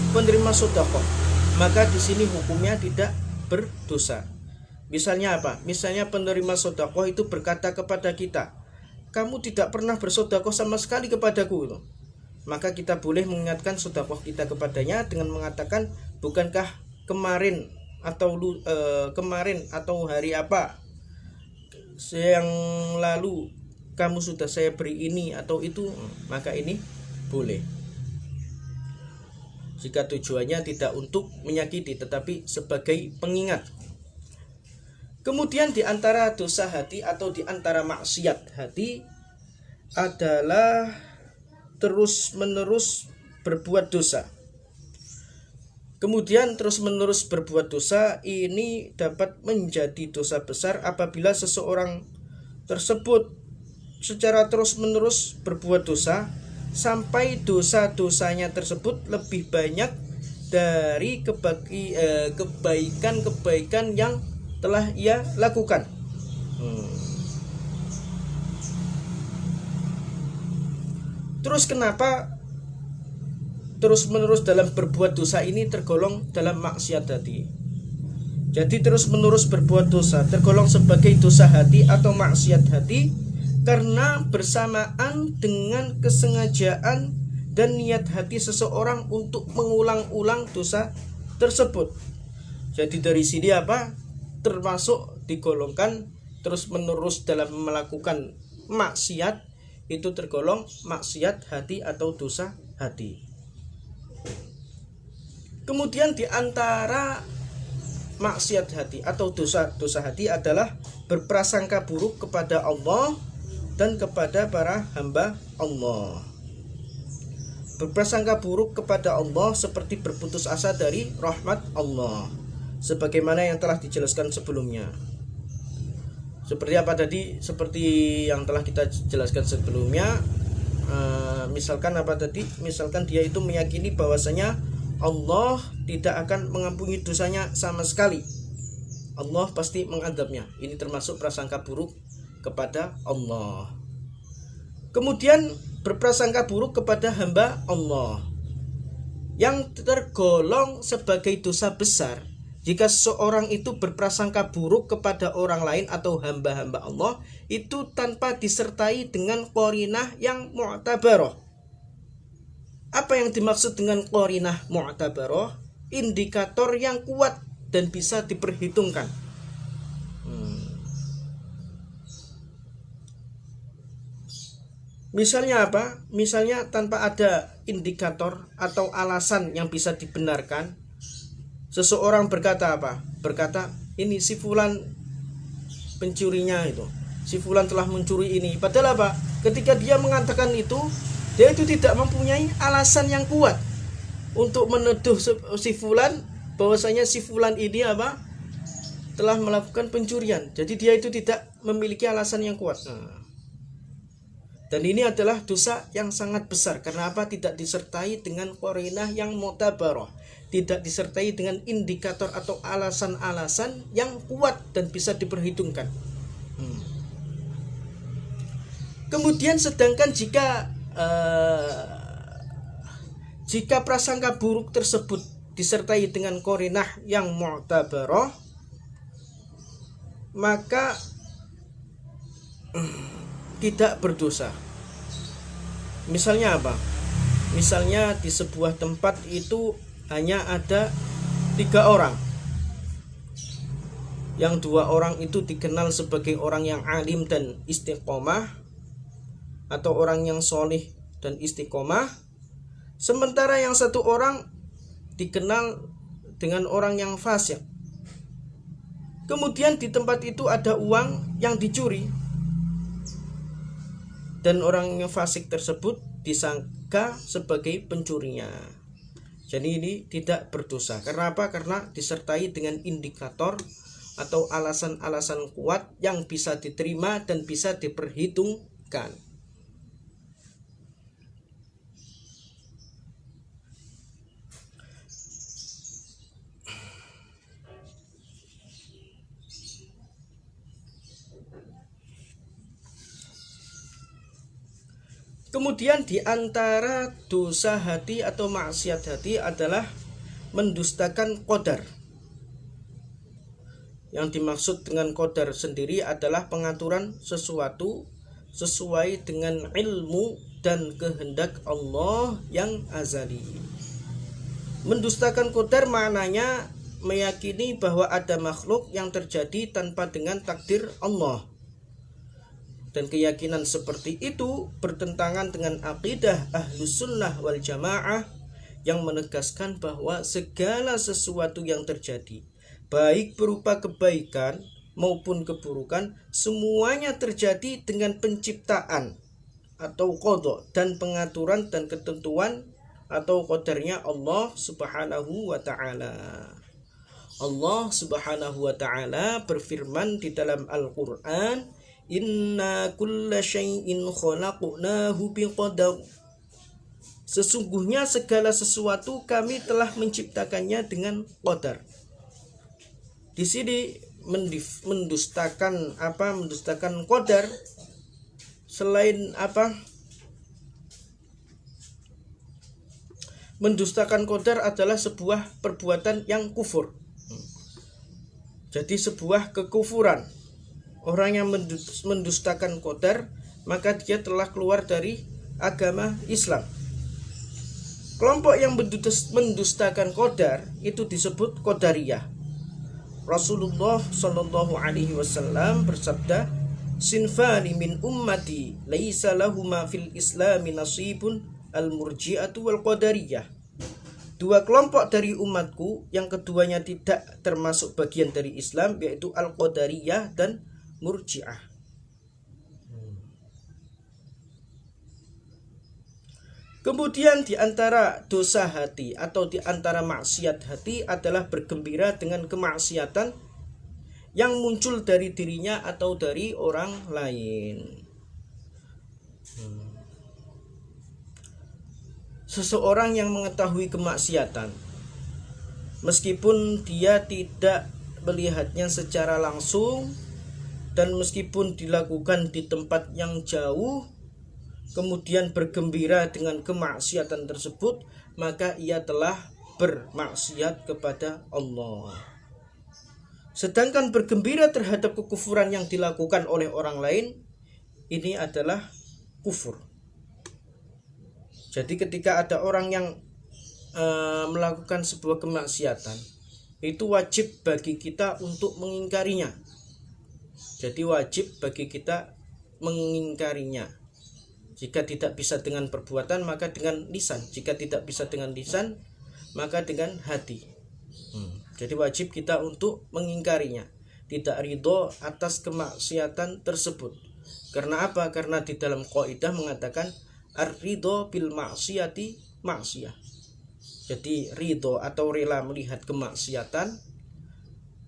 penerima sedekah, maka di sini hukumnya tidak berdosa. Misalnya apa? Misalnya penerima sedekah itu berkata kepada kita, kamu tidak pernah bersedekah sama sekali kepadaku, maka kita boleh mengingatkan sedekah kita kepadanya dengan mengatakan, bukankah kemarin atau hari apa yang lalu kamu sudah saya beri ini atau itu, maka ini boleh jika tujuannya tidak untuk menyakiti tetapi sebagai pengingat. Kemudian di antara dosa hati atau di antara maksiat hati adalah terus-menerus berbuat dosa. Kemudian terus-menerus berbuat dosa ini dapat menjadi dosa besar apabila seseorang tersebut secara terus-menerus berbuat dosa sampai dosa-dosanya tersebut lebih banyak dari kebaikan-kebaikan yang telah ia lakukan. Terus kenapa terus-menerus dalam berbuat dosa ini tergolong dalam maksiat hati? Jadi terus-menerus berbuat dosa tergolong sebagai dosa hati atau maksiat hati karena bersamaan dengan kesengajaan dan niat hati seseorang untuk mengulang-ulang dosa tersebut. Jadi dari sini apa? Termasuk digolongkan terus-menerus dalam melakukan maksiat, itu tergolong maksiat hati atau dosa hati. Kemudian di antara maksiat hati atau dosa hati adalah berprasangka buruk kepada Allah dan kepada para hamba Allah. Berprasangka buruk kepada Allah seperti berputus asa dari rahmat Allah, sebagaimana yang telah dijelaskan sebelumnya. Seperti apa tadi? Seperti yang telah kita jelaskan sebelumnya. Misalkan apa tadi? Misalkan dia itu meyakini bahwasanya Allah tidak akan mengampuni dosanya sama sekali. Allah pasti mengadabnya. Ini termasuk prasangka buruk kepada Allah. Kemudian berprasangka buruk kepada hamba Allah yang tergolong sebagai dosa besar jika seseorang itu berprasangka buruk kepada orang lain atau hamba-hamba Allah itu tanpa disertai dengan qarinah yang mu'tabarah. Apa yang dimaksud dengan qarinah mu'tabarah? Indikator yang kuat dan bisa diperhitungkan. Misalnya apa? Misalnya tanpa ada indikator atau alasan yang bisa dibenarkan, seseorang berkata apa? Berkata, ini si fulan pencurinya itu. Si fulan telah mencuri ini. Padahal apa? Ketika dia mengatakan itu, dia itu tidak mempunyai alasan yang kuat untuk menuduh si fulan bahwasanya si fulan ini apa? Telah melakukan pencurian. Jadi dia itu tidak memiliki alasan yang kuat. Dan ini adalah dosa yang sangat besar. Karena apa? Tidak disertai dengan qarinah yang mu'tabarah, tidak disertai dengan indikator atau alasan-alasan yang kuat dan bisa diperhitungkan. Kemudian sedangkan jika prasangka buruk tersebut disertai dengan qarinah yang mu'tabarah, maka tidak berdosa. Misalnya apa? Misalnya di sebuah tempat itu hanya ada 3 orang. Yang 2 orang itu dikenal sebagai orang yang alim dan istiqomah, atau orang yang solih dan istiqomah. Sementara yang 1 orang dikenal dengan orang yang fasik. Kemudian di tempat itu ada uang yang dicuri, dan orang yang fasik tersebut disangka sebagai pencurinya. Jadi ini tidak berdosa. Karena apa? Karena disertai dengan indikator atau alasan-alasan kuat yang bisa diterima dan bisa diperhitungkan. Kemudian di antara dosa hati atau maksiat hati adalah mendustakan qadar. Yang dimaksud dengan qadar sendiri adalah pengaturan sesuatu sesuai dengan ilmu dan kehendak Allah yang azali. Mendustakan qadar maknanya meyakini bahwa ada makhluk yang terjadi tanpa dengan takdir Allah. Dan keyakinan seperti itu bertentangan dengan akidah Ahlus Sunnah wal Jamaah yang menegaskan bahwa segala sesuatu yang terjadi, baik berupa kebaikan maupun keburukan, semuanya terjadi dengan penciptaan atau qada dan pengaturan dan ketentuan atau qadarnya Allah Subhanahu wa taala. Allah Subhanahu wa taala berfirman di dalam Al-Qur'an, "Inna kulla syai'in khalaqnahu biqadar." Sesungguhnya segala sesuatu kami telah menciptakannya dengan qadar. Di sini mendustakan apa? Mendustakan qadar selain apa? Mendustakan qadar adalah sebuah perbuatan yang kufur. Jadi sebuah kekufuran. Orang yang mendustakan qadar, maka dia telah keluar dari agama Islam. Kelompok yang mendustakan qadar itu disebut qadariyah. Rasulullah Shallallahu Alaihi Wasallam bersabda, "Sinfani min ummati, laisa lahuma fil Islami nasibun, al-murji'atu wal qadariyah." Dua kelompok dari umatku yang keduanya tidak termasuk bagian dari Islam, yaitu al-qadariyah dan Murji'ah. Kemudian di antara dosa hati atau di antara maksiat hati adalah bergembira dengan kemaksiatan yang muncul dari dirinya atau dari orang lain. Seseorang yang mengetahui kemaksiatan, meskipun dia tidak melihatnya secara langsung, dan meskipun dilakukan di tempat yang jauh, kemudian bergembira dengan kemaksiatan tersebut, maka ia telah bermaksiat kepada Allah. Sedangkan bergembira terhadap kekufuran yang dilakukan oleh orang lain, ini adalah kufur. Jadi ketika ada orang yang melakukan sebuah kemaksiatan, itu wajib bagi kita untuk mengingkarinya. Jadi wajib bagi kita mengingkarinya. Jika tidak bisa dengan perbuatan, maka dengan lisan. Jika tidak bisa dengan lisan, maka dengan hati. Jadi wajib kita untuk mengingkarinya, tidak ridho atas kemaksiatan tersebut. Karena apa? Karena di dalam kaidah mengatakan ar-ridho bil maksiyati maksiyah. Jadi ridho atau rela melihat kemaksiatan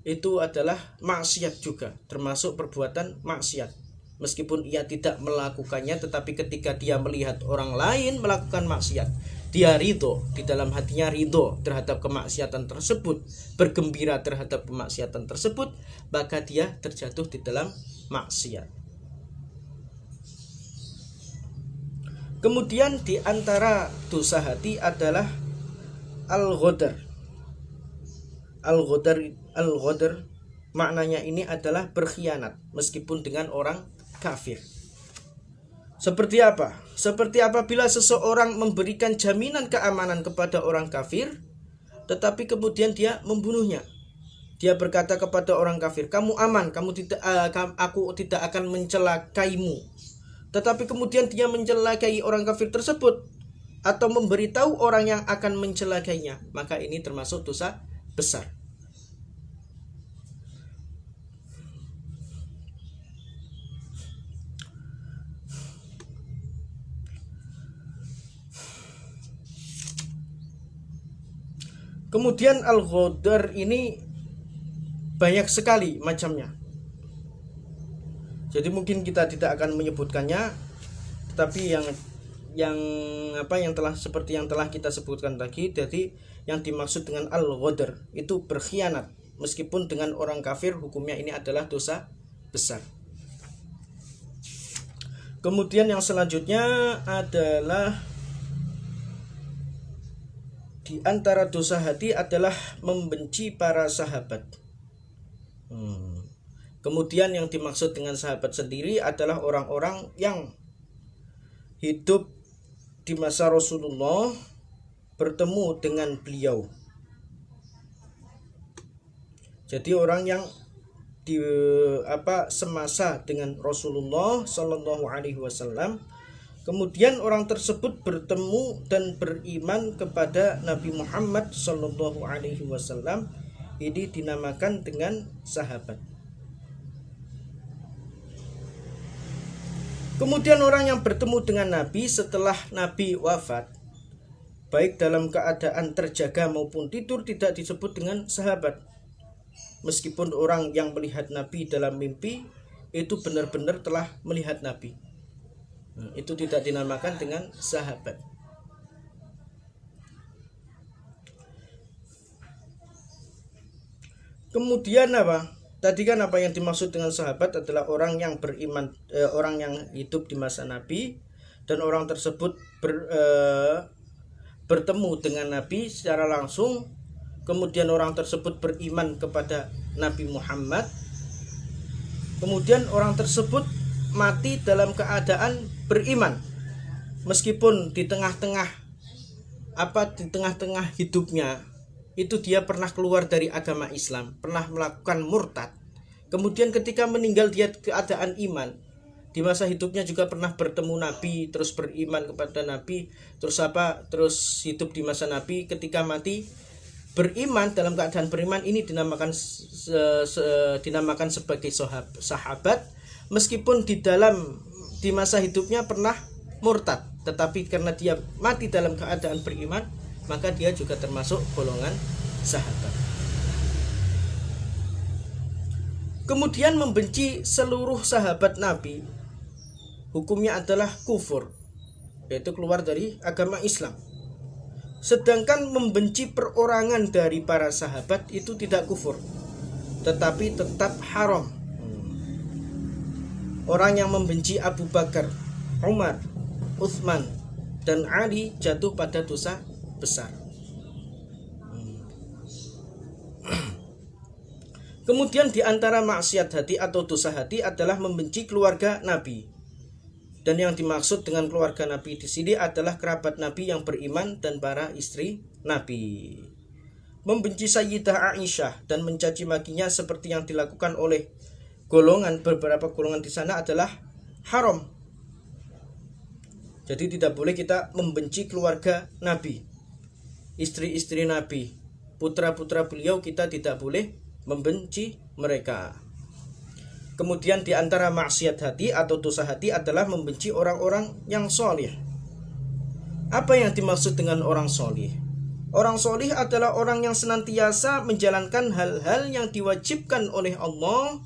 itu adalah maksiat juga, termasuk perbuatan maksiat. Meskipun ia tidak melakukannya, tetapi ketika dia melihat orang lain melakukan maksiat, dia ridho, di dalam hatinya ridho terhadap kemaksiatan tersebut, bergembira terhadap kemaksiatan tersebut, maka dia terjatuh di dalam maksiat. Kemudian di antara dosa hati adalah al-ghadar. Al-ghadar maknanya ini adalah berkhianat meskipun dengan orang kafir. Seperti apa? Seperti apabila seseorang memberikan jaminan keamanan kepada orang kafir, tetapi kemudian dia membunuhnya. Dia berkata kepada orang kafir, "Kamu aman, aku tidak akan mencelakaimu." Tetapi kemudian dia mencelakai orang kafir tersebut atau memberitahu orang yang akan mencelakainya, maka ini termasuk dosa besar. Kemudian al-ghadar ini banyak sekali macamnya. Jadi mungkin kita tidak akan menyebutkannya, tetapi yang telah seperti yang telah kita sebutkan tadi, jadi yang dimaksud dengan al-ghadar itu berkhianat, meskipun dengan orang kafir hukumnya ini adalah dosa besar. Kemudian yang selanjutnya adalah di antara dosa hati adalah membenci para sahabat. Kemudian yang dimaksud dengan sahabat sendiri adalah orang-orang yang hidup di masa Rasulullah, bertemu dengan beliau. Jadi orang yang semasa dengan Rasulullah Sallallahu Alaihi Wasallam, kemudian orang tersebut bertemu dan beriman kepada Nabi Muhammad Sallallahu Alaihi Wasallam, ini dinamakan dengan sahabat. Kemudian orang yang bertemu dengan Nabi setelah Nabi wafat, baik dalam keadaan terjaga maupun tidur, tidak disebut dengan sahabat. Meskipun orang yang melihat Nabi dalam mimpi itu benar-benar telah melihat Nabi, itu tidak dinamakan dengan sahabat. Kemudian tadi kan apa yang dimaksud dengan sahabat adalah orang yang beriman, orang yang hidup di masa Nabi, dan orang tersebut bertemu dengan Nabi secara langsung. Kemudian orang tersebut beriman kepada Nabi Muhammad. Kemudian orang tersebut mati dalam keadaan beriman, meskipun di tengah-tengah hidupnya itu dia pernah keluar dari agama Islam, pernah melakukan murtad. Kemudian ketika meninggal dia keadaan iman. Di masa hidupnya juga pernah bertemu Nabi, terus beriman kepada Nabi, terus hidup di masa Nabi. Ketika mati beriman, dalam keadaan beriman, ini dinamakan sebagai sahabat, meskipun di masa hidupnya pernah murtad, tetapi karena dia mati dalam keadaan beriman, maka dia juga termasuk golongan sahabat. Kemudian membenci seluruh sahabat Nabi, hukumnya adalah kufur, yaitu keluar dari agama Islam. Sedangkan membenci perorangan dari para sahabat itu tidak kufur, tetapi tetap haram. Orang yang membenci Abu Bakar, Umar, Utsman, dan Ali jatuh pada dosa besar. Kemudian di antara maksiat hati atau dosa hati adalah membenci keluarga Nabi. Dan yang dimaksud dengan keluarga Nabi di sini adalah kerabat Nabi yang beriman dan para istri Nabi. Membenci Sayyidah Aisyah dan mencaci makinya seperti yang dilakukan oleh beberapa golongan di sana adalah haram. Jadi tidak boleh kita membenci keluarga Nabi, istri-istri Nabi, putra-putra beliau, kita tidak boleh membenci mereka. Kemudian di antara maksiat hati atau dosa hati adalah membenci orang-orang yang solih. Apa yang dimaksud dengan orang solih? Orang solih adalah orang yang senantiasa menjalankan hal-hal yang diwajibkan oleh Allah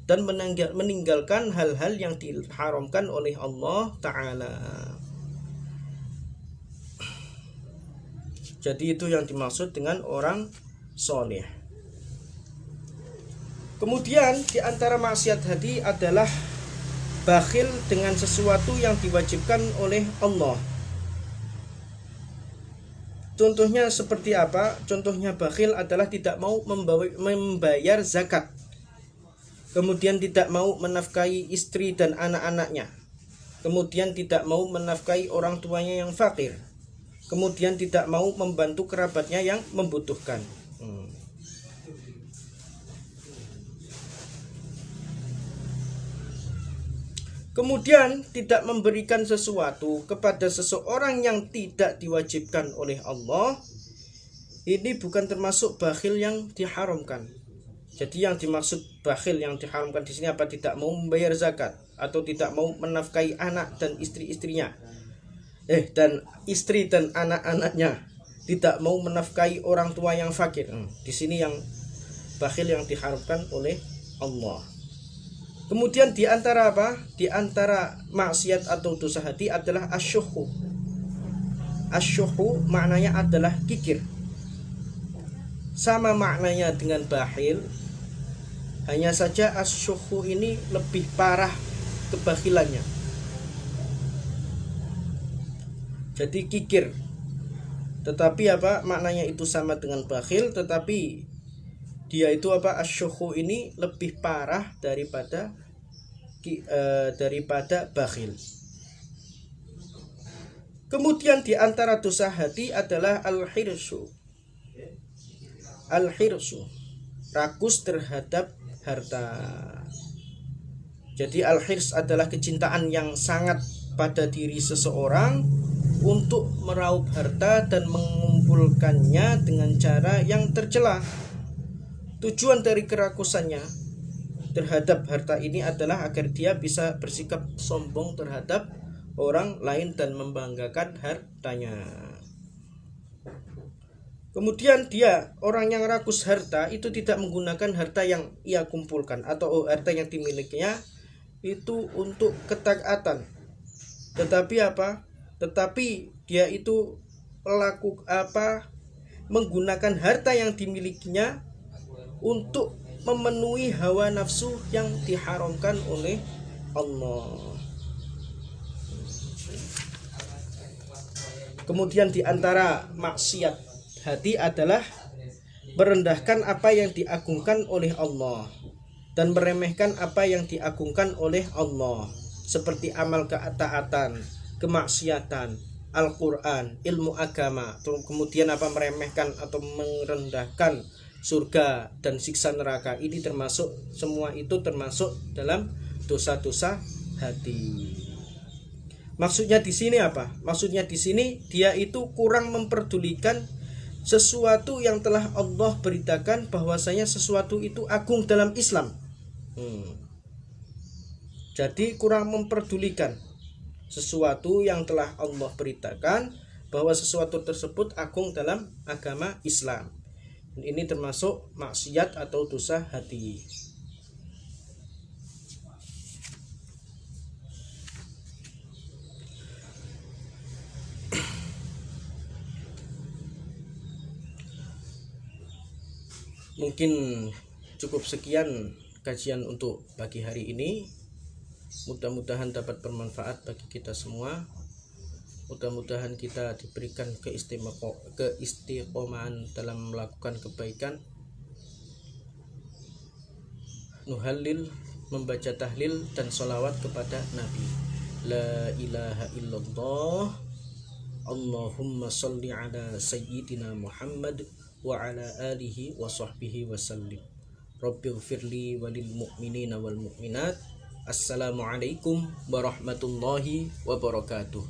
dan meninggalkan hal-hal yang diharamkan oleh Allah Ta'ala. Jadi itu yang dimaksud dengan orang solih. Kemudian di antara maksiat hati adalah bakhil dengan sesuatu yang diwajibkan oleh Allah. Contohnya seperti apa? Contohnya bakhil adalah tidak mau membayar zakat. Kemudian tidak mau menafkahi istri dan anak-anaknya. Kemudian tidak mau menafkahi orang tuanya yang fakir. Kemudian tidak mau membantu kerabatnya yang membutuhkan. Kemudian tidak memberikan sesuatu kepada seseorang yang tidak diwajibkan oleh Allah, ini bukan termasuk bakhil yang diharamkan. Jadi yang dimaksud bakhil yang diharamkan di sini apa? Tidak mau membayar zakat atau tidak mau menafkahi anak dan istri-istrinya, dan istri dan anak-anaknya. tidak mau menafkahi orang tua yang fakir. Di sini yang bakhil yang diharapkan oleh Allah. Kemudian di antara apa? Di antara maksiat atau dosa hati adalah asyuhu. Asyuhu maknanya adalah kikir. Sama maknanya dengan bakhil, hanya saja asyuhu ini lebih parah kebakhilannya. Jadi kikir. Tetapi apa? Maknanya itu sama dengan bakhil, tetapi dia itu apa? Asyuhu ini lebih parah daripada bakhil. Kemudian di antara dosa hati adalah al-hirsu. Al-hirsu, rakus terhadap harta. Jadi al-hirs adalah kecintaan yang sangat pada diri seseorang untuk meraup harta dan mengumpulkannya dengan cara yang tercela. Tujuan dari kerakusannya terhadap harta ini adalah agar dia bisa bersikap sombong terhadap orang lain dan membanggakan hartanya. Kemudian dia, orang yang rakus harta itu tidak menggunakan harta yang ia kumpulkan atau harta yang dimilikinya itu untuk ketaatan. Tetapi apa? Tetapi dia itu menggunakan harta yang dimilikinya untuk memenuhi hawa nafsu yang diharamkan oleh Allah. Kemudian di antara maksiat hati adalah merendahkan apa yang diagungkan oleh Allah dan meremehkan apa yang diagungkan oleh Allah, seperti amal ketaatan, kemaksiatan, Al-Quran, ilmu agama. Kemudian apa? Meremehkan atau merendahkan surga dan siksa neraka. Ini termasuk, semua itu termasuk dalam dosa-dosa hati. Maksudnya di sini apa? Maksudnya di sini dia itu kurang memperdulikan sesuatu yang telah Allah beritakan bahwasanya sesuatu itu agung dalam Islam. Jadi kurang memperdulikan sesuatu yang telah Allah beritakan bahwa sesuatu tersebut agung dalam agama Islam. Ini termasuk maksiat atau dosa hati. Mungkin cukup sekian kajian untuk pagi hari ini. Mudah-mudahan dapat bermanfaat bagi kita semua. Mudah-mudahan kita diberikan keistiqomahan dalam melakukan kebaikan. Nuhalil, membaca tahlil dan sholawat kepada Nabi. La ilaha illallah. Allahumma salli ala sayyidina Muhammad wa ala alihi wa sahbihi wa sallim. Rabbighfirli walil mu'minina wal mu'minat. Assalamualaikum warahmatullahi wabarakatuh.